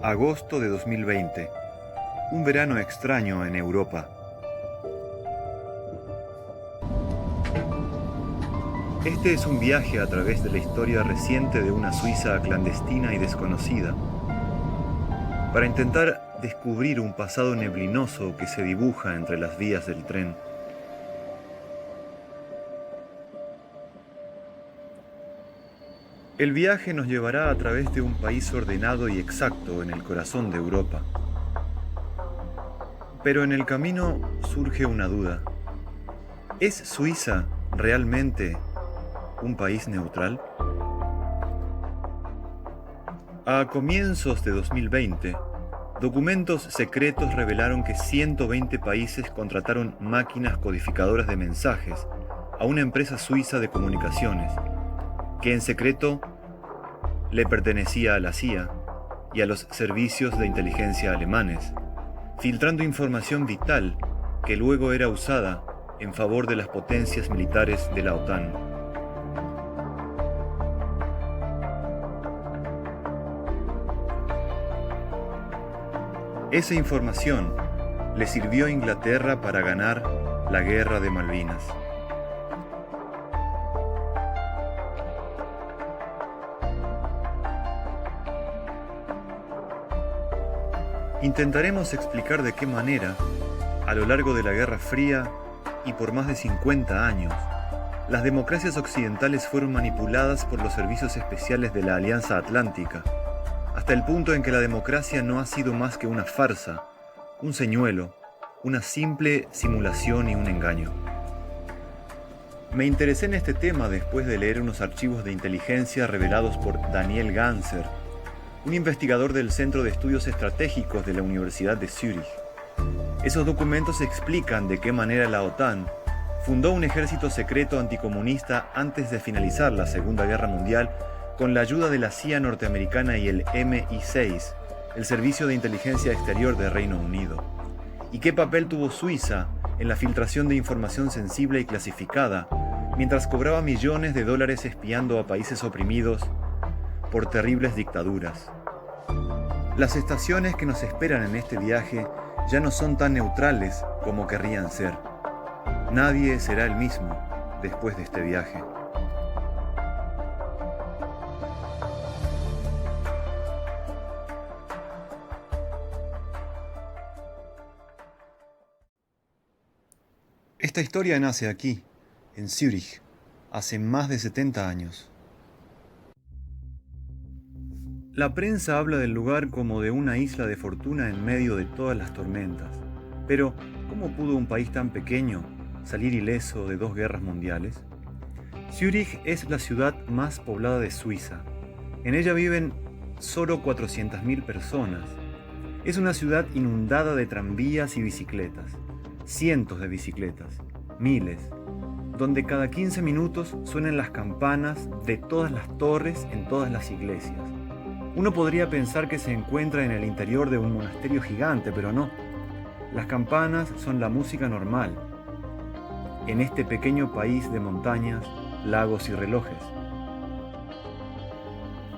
Agosto de 2020. Un verano extraño en Europa. Este es un viaje a través de la historia reciente de una Suiza clandestina y desconocida, para intentar descubrir un pasado neblinoso que se dibuja entre las vías del tren. El viaje nos llevará a través de un país ordenado y exacto en el corazón de Europa. Pero en el camino surge una duda. ¿Es Suiza realmente un país neutral? A comienzos de 2020, documentos secretos revelaron que 120 países contrataron máquinas codificadoras de mensajes a una empresa suiza de comunicaciones, que en secreto le pertenecía a la CIA y a los servicios de inteligencia alemanes, filtrando información vital que luego era usada en favor de las potencias militares de la OTAN. Esa información le sirvió a Inglaterra para ganar la Guerra de Malvinas. Intentaremos explicar de qué manera, a lo largo de la Guerra Fría y por más de 50 años, las democracias occidentales fueron manipuladas por los servicios especiales de la Alianza Atlántica, hasta el punto en que la democracia no ha sido más que una farsa, un señuelo, una simple simulación y un engaño. Me interesé en este tema después de leer unos archivos de inteligencia revelados por Daniel Ganser, un investigador del Centro de Estudios Estratégicos de la Universidad de Zúrich. Esos documentos explican de qué manera la OTAN fundó un ejército secreto anticomunista antes de finalizar la Segunda Guerra Mundial con la ayuda de la CIA norteamericana y el MI6, el Servicio de Inteligencia Exterior de Reino Unido. Y qué papel tuvo Suiza en la filtración de información sensible y clasificada, mientras cobraba millones de dólares espiando a países oprimidos por terribles dictaduras. Las estaciones que nos esperan en este viaje ya no son tan neutrales como querrían ser. Nadie será el mismo después de este viaje. Esta historia nace aquí, en Zúrich, hace más de 70 años. La prensa habla del lugar como de una isla de fortuna en medio de todas las tormentas. Pero, ¿cómo pudo un país tan pequeño salir ileso de 2 guerras mundiales? Zúrich es la ciudad más poblada de Suiza. En ella viven solo 400.000 personas. Es una ciudad inundada de tranvías y bicicletas. Cientos de bicicletas, miles, donde cada 15 minutos suenan las campanas de todas las torres en todas las iglesias. Uno podría pensar que se encuentra en el interior de un monasterio gigante, pero no. Las campanas son la música normal en este pequeño país de montañas, lagos y relojes.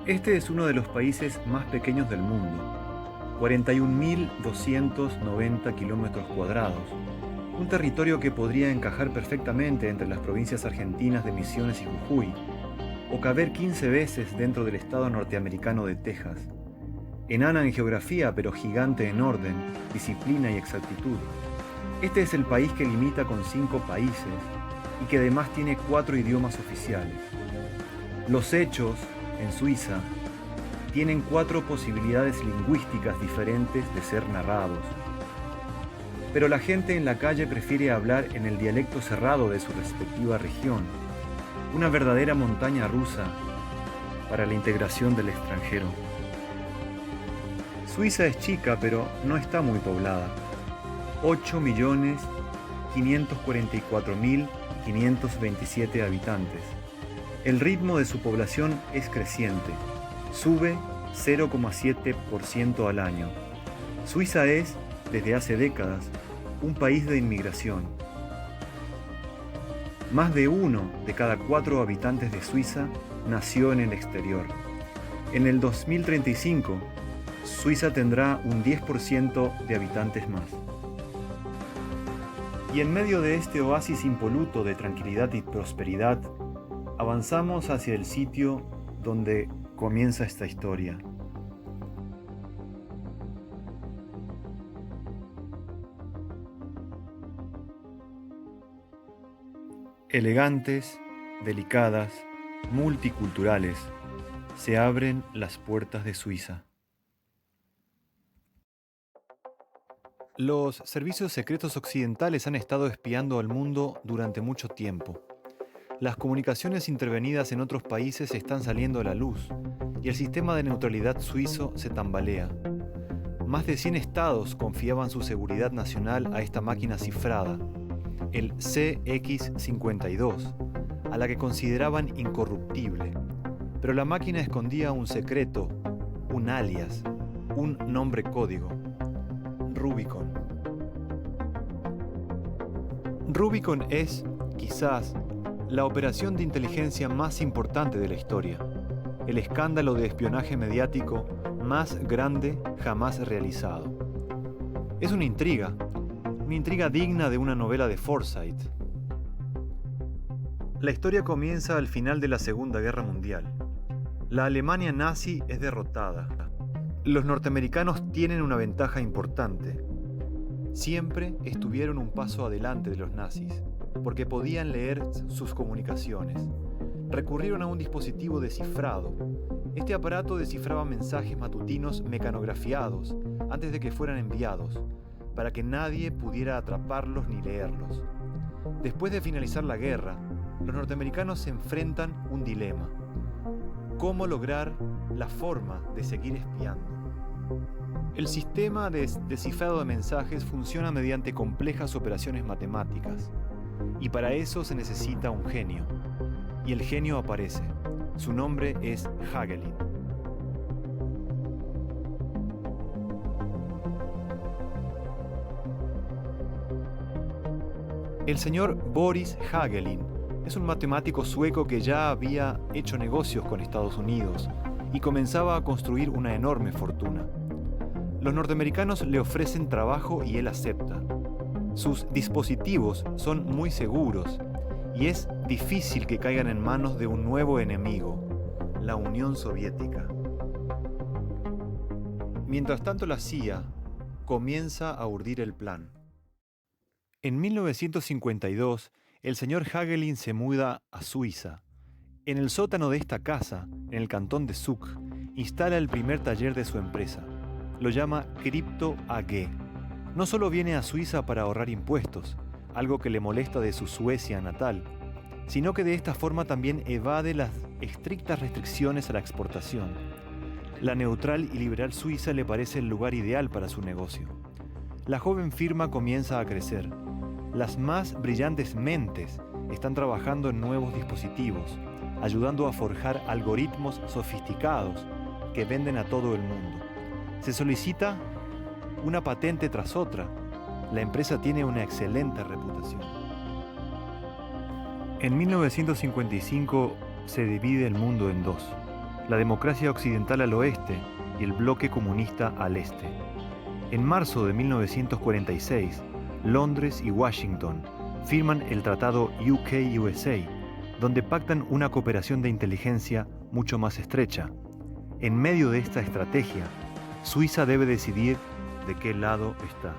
Este es uno de los países más pequeños del mundo, 41.290 kilómetros cuadrados, un territorio que podría encajar perfectamente entre las provincias argentinas de Misiones y Jujuy, o caber 15 veces dentro del estado norteamericano de Texas. Enana en geografía, pero gigante en orden, disciplina y exactitud. Este es el país que limita con 5 países y que además tiene 4 idiomas oficiales. Los hechos, en Suiza, tienen 4 posibilidades lingüísticas diferentes de ser narrados. Pero la gente en la calle prefiere hablar en el dialecto cerrado de su respectiva región. Una verdadera montaña rusa para la integración del extranjero. Suiza es chica, pero no está muy poblada. 8.544.527 habitantes. El ritmo de su población es creciente. Sube 0,7% al año. Suiza es, desde hace décadas, un país de inmigración. Más de 1 de cada 4 habitantes de Suiza nació en el exterior. En el 2035, Suiza tendrá un 10% de habitantes más. Y en medio de este oasis impoluto de tranquilidad y prosperidad, avanzamos hacia el sitio donde comienza esta historia. Elegantes, delicadas, multiculturales, se abren las puertas de Suiza. Los servicios secretos occidentales han estado espiando al mundo durante mucho tiempo. Las comunicaciones intervenidas en otros países están saliendo a la luz y el sistema de neutralidad suizo se tambalea. Más de 100 estados confiaban su seguridad nacional a esta máquina cifrada, el CX52, a la que consideraban incorruptible. Pero la máquina escondía un secreto, un alias, un nombre código: Rubicon. Rubicon es, quizás, la operación de inteligencia más importante de la historia, el escándalo de espionaje mediático más grande jamás realizado. Es una intriga digna de una novela de Forsyth. La historia comienza al final de la Segunda Guerra Mundial. La Alemania nazi es derrotada. Los norteamericanos tienen una ventaja importante. Siempre estuvieron un paso adelante de los nazis, porque podían leer sus comunicaciones. Recurrieron a un dispositivo descifrado. Este aparato descifraba mensajes matutinos mecanografiados antes de que fueran enviados, para que nadie pudiera atraparlos ni leerlos. Después de finalizar la guerra, los norteamericanos se enfrentan un dilema: ¿cómo lograr la forma de seguir espiando? El sistema de descifrado de mensajes funciona mediante complejas operaciones matemáticas, y para eso se necesita un genio. Y el genio aparece. Su nombre es Hagelin. El señor Boris Hagelin es un matemático sueco que ya había hecho negocios con Estados Unidos y comenzaba a construir una enorme fortuna. Los norteamericanos le ofrecen trabajo y él acepta. Sus dispositivos son muy seguros y es difícil que caigan en manos de un nuevo enemigo, la Unión Soviética. Mientras tanto, la CIA comienza a urdir el plan. En 1952, el señor Hagelin se muda a Suiza. En el sótano de esta casa, en el cantón de Zug, instala el primer taller de su empresa. Lo llama Crypto AG. No solo viene a Suiza para ahorrar impuestos, algo que le molesta de su Suecia natal, sino que de esta forma también evade las estrictas restricciones a la exportación. La neutral y liberal Suiza le parece el lugar ideal para su negocio. La joven firma comienza a crecer. Las más brillantes mentes están trabajando en nuevos dispositivos, ayudando a forjar algoritmos sofisticados que venden a todo el mundo. Se solicita una patente tras otra. La empresa tiene una excelente reputación. En 1955 se divide el mundo en dos: la democracia occidental al oeste y el bloque comunista al este. En marzo de 1946, Londres y Washington firman el tratado UK-USA, donde pactan una cooperación de inteligencia mucho más estrecha. En medio de esta estrategia, Suiza debe decidir de qué lado está.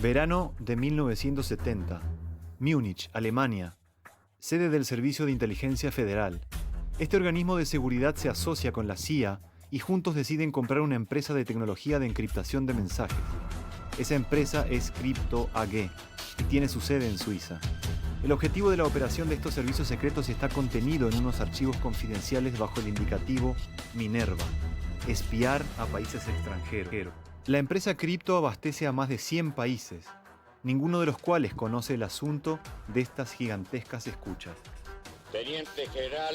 Verano de 1970. Múnich, Alemania. Sede del Servicio de Inteligencia Federal. Este organismo de seguridad se asocia con la CIA y juntos deciden comprar una empresa de tecnología de encriptación de mensajes. Esa empresa es Crypto AG y tiene su sede en Suiza. El objetivo de la operación de estos servicios secretos está contenido en unos archivos confidenciales bajo el indicativo Minerva: espiar a países extranjeros. La empresa Crypto abastece a más de 100 países, ninguno de los cuales conoce el asunto de estas gigantescas escuchas. Teniente General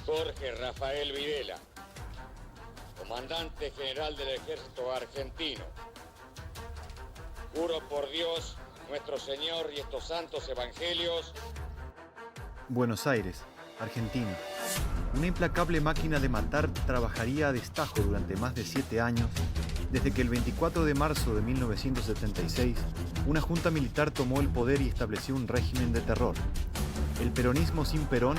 Jorge Rafael Videla, Comandante General del Ejército Argentino. Juro por Dios, nuestro Señor y estos santos evangelios. Buenos Aires, Argentina. Una implacable máquina de matar trabajaría a destajo durante más de 7 años, desde que el 24 de marzo de 1976 una junta militar tomó el poder y estableció un régimen de terror. El peronismo sin Perón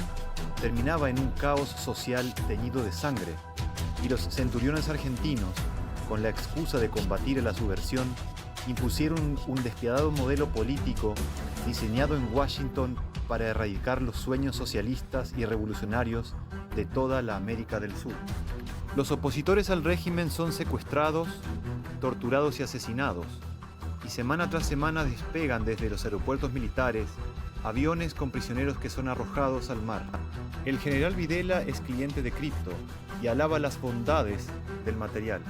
terminaba en un caos social teñido de sangre, y los centuriones argentinos, con la excusa de combatir a la subversión, impusieron un despiadado modelo político diseñado en Washington para erradicar los sueños socialistas y revolucionarios de toda la América del Sur. Los opositores al régimen son secuestrados, torturados y asesinados, y semana tras semana despegan desde los aeropuertos militares aviones con prisioneros que son arrojados al mar. El general Videla es cliente de Crypto y alaba las bondades del material.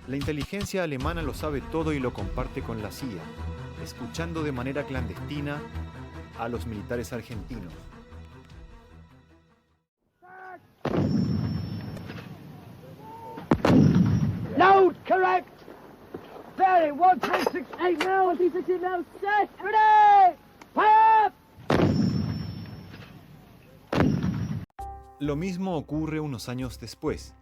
La inteligencia alemana lo sabe todo y lo comparte con la CIA, escuchando de manera clandestina a los militares argentinos. Load correct. Very 1368 now. 1368 now. Set. Ready. Fire. Lo mismo ocurre unos años después.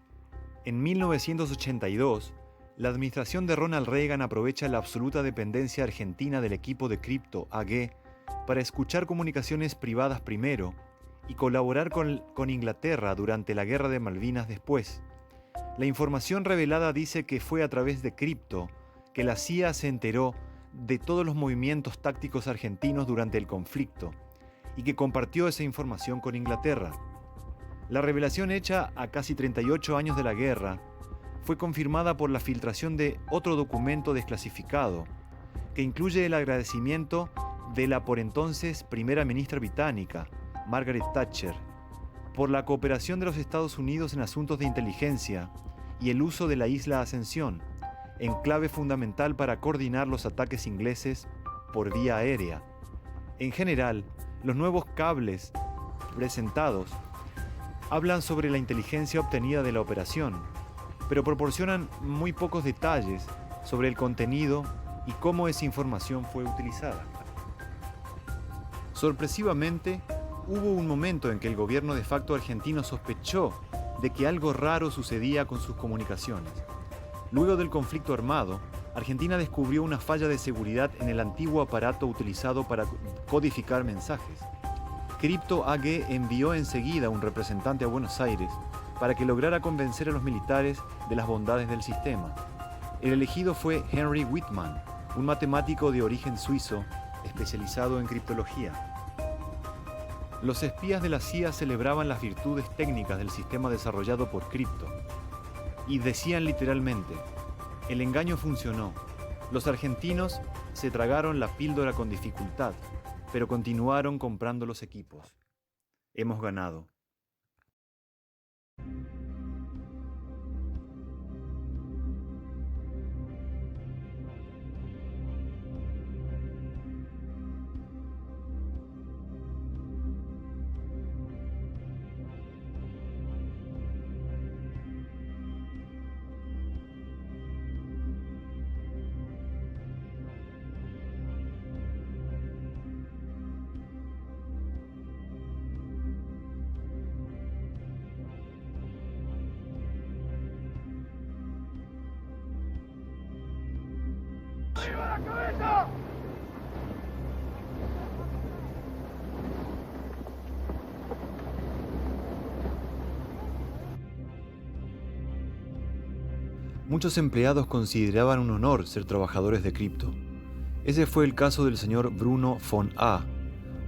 En 1982, la administración de Ronald Reagan aprovecha la absoluta dependencia argentina del equipo de Crypto AG para escuchar comunicaciones privadas primero y colaborar con Inglaterra durante la Guerra de Malvinas después. La información revelada dice que fue a través de Crypto que la CIA se enteró de todos los movimientos tácticos argentinos durante el conflicto y que compartió esa información con Inglaterra. La revelación hecha a casi 38 años de la guerra fue confirmada por la filtración de otro documento desclasificado que incluye el agradecimiento de la por entonces primera ministra británica, Margaret Thatcher, por la cooperación de los Estados Unidos en asuntos de inteligencia y el uso de la isla Ascensión, enclave fundamental para coordinar los ataques ingleses por vía aérea. En general, los nuevos cables presentados hablan sobre la inteligencia obtenida de la operación, pero proporcionan muy pocos detalles sobre el contenido y cómo esa información fue utilizada. Sorpresivamente, hubo un momento en que el gobierno de facto argentino sospechó de que algo raro sucedía con sus comunicaciones. Luego del conflicto armado, Argentina descubrió una falla de seguridad en el antiguo aparato utilizado para codificar mensajes. Crypto AG envió enseguida un representante a Buenos Aires para que lograra convencer a los militares de las bondades del sistema. El elegido fue Henry Whitman, un matemático de origen suizo especializado en criptología. Los espías de la CIA celebraban las virtudes técnicas del sistema desarrollado por Crypto y decían literalmente: el engaño funcionó. Los argentinos se tragaron la píldora con dificultad, pero continuaron comprando los equipos. Hemos ganado. ¡Arriba la cabeza! Muchos empleados consideraban un honor ser trabajadores de Crypto. Ese fue el caso del señor Bruno von A.,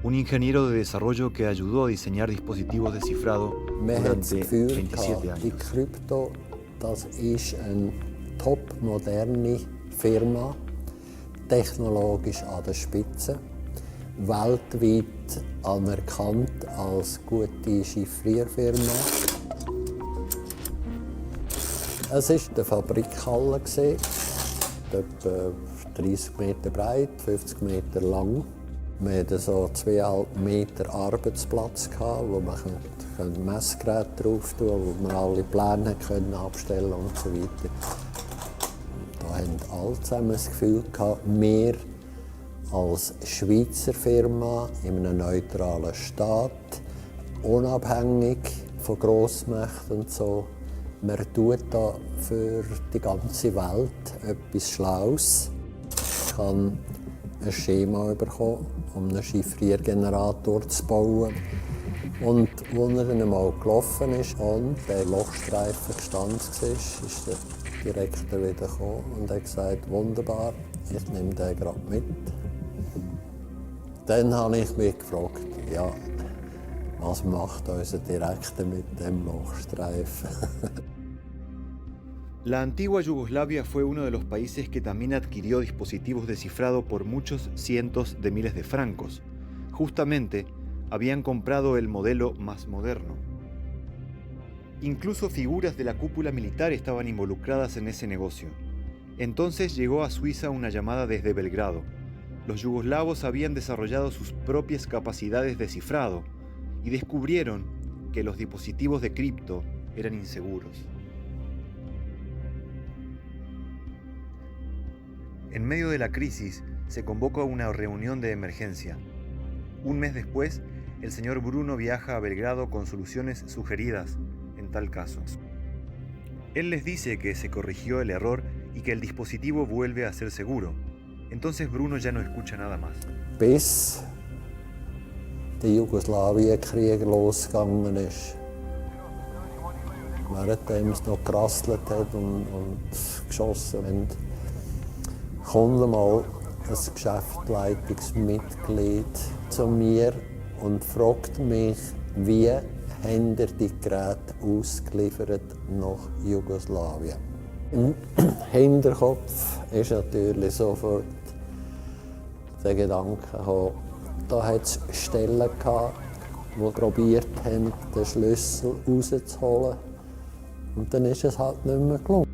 un ingeniero de desarrollo que ayudó a diseñar dispositivos de cifrado durante 27 años. Die Crypto, das ist eine top-moderne Firma, technologisch an der Spitze, weltweit anerkannt als gute Chiffrierfirma. Es war eine Fabrikhalle, etwa 30 Meter breit, 50 Meter lang. Wir hatten so 2,5 Meter Arbeitsplatz, wo man Messgeräte drauf tun konnte, wo man alle Pläne abstellen und so weiter. Da hatten alle zusammen das Gefühl, wir als Schweizer Firma in einem neutralen Staat unabhängig von Grossmächten und so. Man tut da für die ganze Welt etwas Schlaues. Ich habe ein Schema bekommen, um einen Chiffriergenerator zu bauen. Und als er dann einmal gelaufen ist und der Lochstreifen gestanden war, ist der Direktor wieder gekommen und hat gesagt, wunderbar, ich nehme den gerade mit. Dann habe ich mich gefragt, ja, was macht unser Direktor mit dem Lochstreifen? La antigua Yugoslavia fue uno de los países que también adquirió dispositivos de cifrado por muchos cientos de miles de francos. Justamente, habían comprado el modelo más moderno. Incluso figuras de la cúpula militar estaban involucradas en ese negocio. Entonces llegó a Suiza una llamada desde Belgrado. Los yugoslavos habían desarrollado sus propias capacidades de cifrado y descubrieron que los dispositivos de cripto eran inseguros. En medio de la crisis, se convoca una reunión de emergencia. Un mes después, el señor Bruno viaja a Belgrado con soluciones sugeridas en tal caso. Él les dice que se corrigió el error y que el dispositivo vuelve a ser seguro. Entonces Bruno ya no escucha nada más. Bis der Jugoslawienkrieg losgegangen ist. Währenddem es noch gerasselt hat und geschossen haben, kommt mal ein Geschäftsleitungsmitglied zu mir und fragt mich, wie haben ihr die Geräte ausgeliefert nach Jugoslawien. Im Hinterkopf ist natürlich sofort der Gedanke gekommen, da hat es Stellen gehabt, die probiert haben, den Schlüssel rauszuholen. Und dann ist es halt nicht mehr gelungen.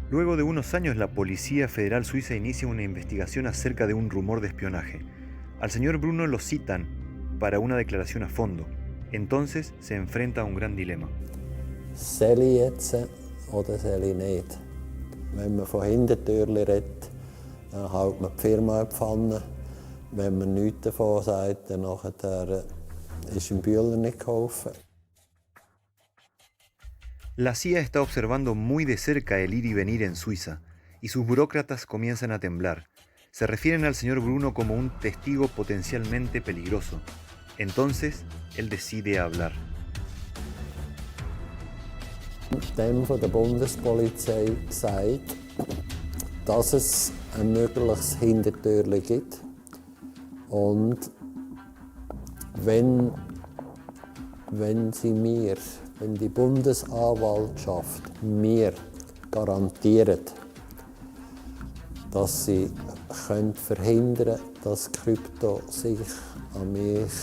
Luego de unos años, la Policía Federal Suiza inicia una investigación acerca de un rumor de espionaje. Al señor Bruno lo citan para una declaración a fondo. Entonces se enfrenta a un gran dilema. Soll ich jetzt oder soll ich nicht? Wenn man von Hintertürchen redet, dann hält man die Firma in die Pfanne. Wenn man nichts davon sagt, dann ist im Bühler nicht geholfen. La CIA está observando muy de cerca el ir y venir en Suiza, y sus burócratas comienzan a temblar. Se refieren al señor Bruno como un testigo potencialmente peligroso. Entonces, él decide hablar. Dem von der Bundespolizei gesagt, dass es ein mögliches Hintertürchen gibt. Und wenn die Bundesanwaltschaft mir garantiert, dass sie verhindern können, dass Krypto sich an mich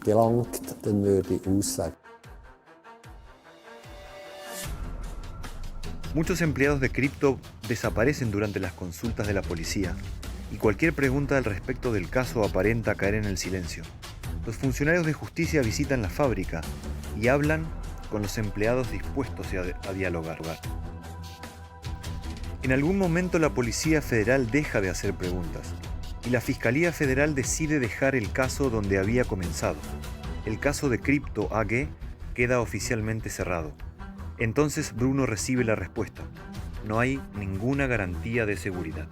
gelangt, dann würde ich aussagen. Muchos empleados de cripto desaparecen durante las consultas de la policía, y cualquier pregunta al respecto del caso aparenta caer en el silencio. Los funcionarios de justicia visitan la fábrica y hablan con los empleados dispuestos a dialogar. En algún momento la Policía Federal deja de hacer preguntas y la Fiscalía Federal decide dejar el caso donde había comenzado. El caso de Crypto AG queda oficialmente cerrado. Entonces Bruno recibe la respuesta: no hay ninguna garantía de seguridad.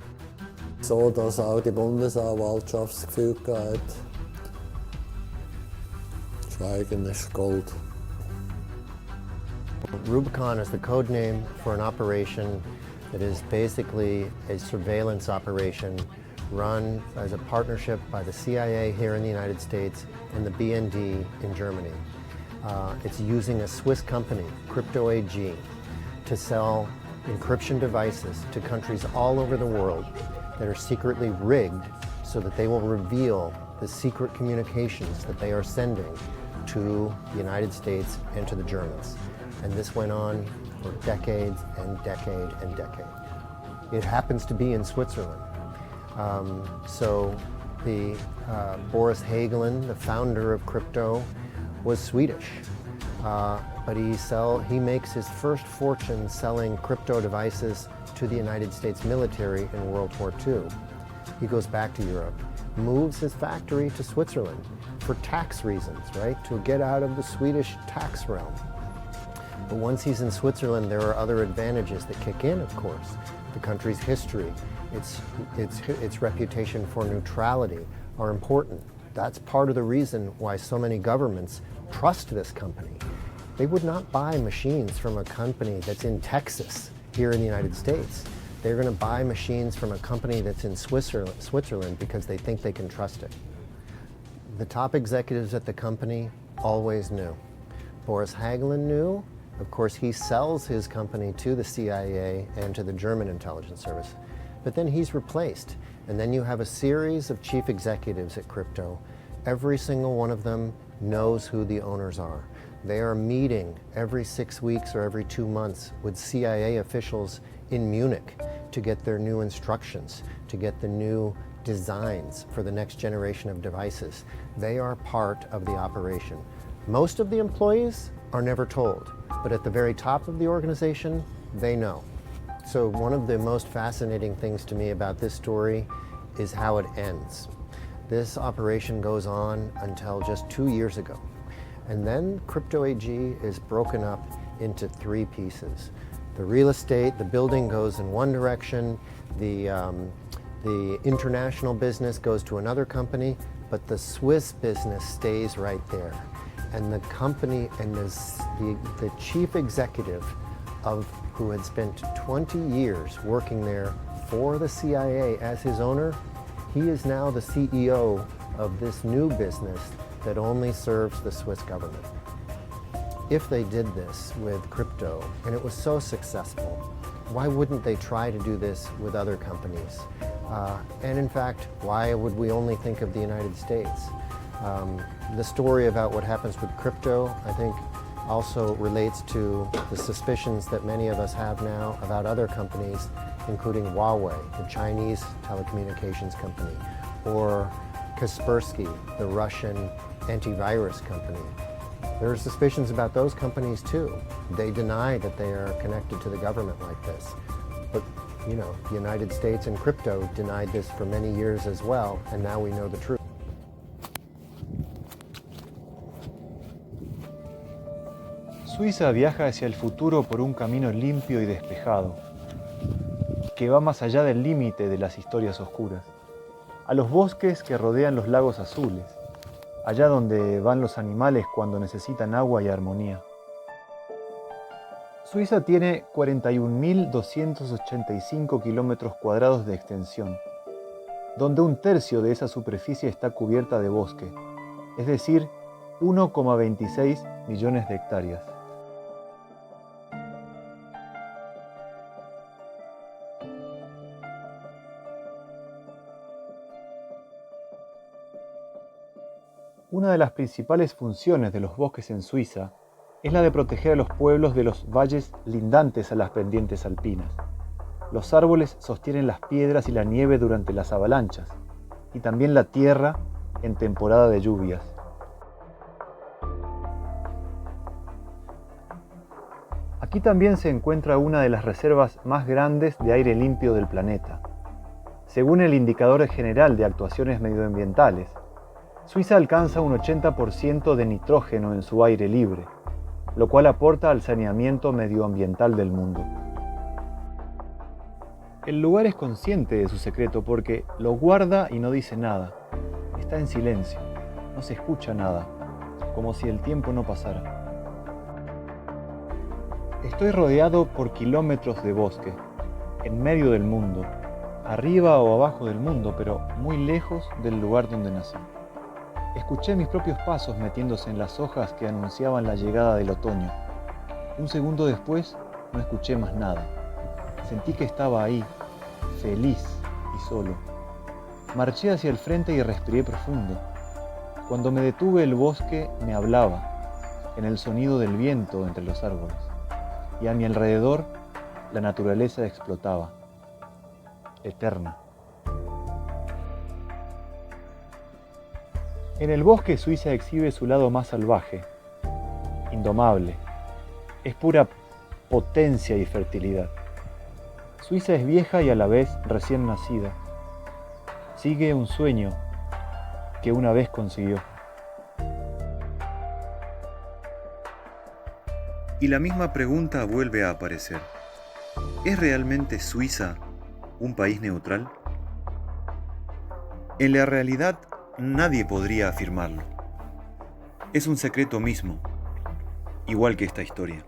So, dass auch die Bundesanwaltschaft das Gefühl hat, Schweigen ist Gold. Rubicon is the code name for an operation that is basically a surveillance operation run as a partnership by the CIA here in the United States and the BND in Germany. It's using a Swiss company, Crypto AG, to sell encryption devices to countries all over the world that are secretly rigged so that they will reveal the secret communications that they are sending to the United States and to the Germans. And this went on for decades and decade and decade. It happens to be in Switzerland. So Boris Hagelin, the founder of crypto, was Swedish, but he makes his first fortune selling crypto devices to the United States military in World War II. He goes back to Europe, moves his factory to Switzerland, for tax reasons, right? To get out of the Swedish tax realm. But once he's in Switzerland, there are other advantages that kick in, of course. The country's history, its reputation for neutrality are important. That's part of the reason why so many governments trust this company. They would not buy machines from a company that's in Texas here in the United States. They're going to buy machines from a company that's in Switzerland because they think they can trust it. The top executives at the company always knew. Boris Hägglund knew. Of course, he sells his company to the CIA and to the German intelligence service. But then he's replaced. And then you have a series of chief executives at Crypto. Every single one of them knows who the owners are. They are meeting every 6 weeks or every 2 months with CIA officials in Munich to get their new instructions, to get the new designs for the next generation of devices. They are part of the operation. Most of the employees are never told, but at the very top of the organization, they know. So one of the most fascinating things to me about this story is how it ends. This operation goes on until just 2 years ago. And then Crypto AG is broken up into 3 pieces. The real estate, the building goes in one direction, the international business goes to another company, but the Swiss business stays right there. And the company and the chief executive who had spent 20 years working there for the CIA as his owner, he is now the CEO of this new business that only serves the Swiss government. If they did this with Crypto, and it was so successful, why wouldn't they try to do this with other companies? And in fact, why would we only think of the United States? The story about what happens with Crypto, I think, also relates to the suspicions that many of us have now about other companies, including Huawei, the Chinese telecommunications company, or Kaspersky, the Russian antivirus company. There are suspicions about those companies too. They deny that they are connected to the government like this. But, you know, the United States and Crypto denied this for many years as well, and now we know the truth. Suiza viaja hacia el futuro por un camino limpio y despejado, que va más allá del límite de las historias oscuras, a los bosques que rodean los lagos azules, allá donde van los animales cuando necesitan agua y armonía. Suiza tiene 41.285 kilómetros cuadrados de extensión, donde 1/3 de esa superficie está cubierta de bosque, es decir, 1,26 millones de hectáreas. Una de las principales funciones de los bosques en Suiza es la de proteger a los pueblos de los valles lindantes a las pendientes alpinas. Los árboles sostienen las piedras y la nieve durante las avalanchas, y también la tierra en temporada de lluvias. Aquí también se encuentra una de las reservas más grandes de aire limpio del planeta. Según el Indicador General de Actuaciones Medioambientales, Suiza alcanza un 80% de nitrógeno en su aire libre, lo cual aporta al saneamiento medioambiental del mundo. El lugar es consciente de su secreto porque lo guarda y no dice nada. Está en silencio, no se escucha nada, como si el tiempo no pasara. Estoy rodeado por kilómetros de bosque, en medio del mundo, arriba o abajo del mundo, pero muy lejos del lugar donde nací. Escuché mis propios pasos metiéndose en las hojas que anunciaban la llegada del otoño. Un segundo después, no escuché más nada. Sentí que estaba ahí, feliz y solo. Marché hacia el frente y respiré profundo. Cuando me detuve, el bosque me hablaba, en el sonido del viento entre los árboles. Y a mi alrededor, la naturaleza explotaba, eterna. En el bosque, Suiza exhibe su lado más salvaje, indomable. Es pura potencia y fertilidad. Suiza es vieja y a la vez recién nacida. Sigue un sueño que una vez consiguió. Y la misma pregunta vuelve a aparecer. ¿Es realmente Suiza un país neutral? En la realidad, nadie podría afirmarlo. Es un secreto mismo, igual que esta historia.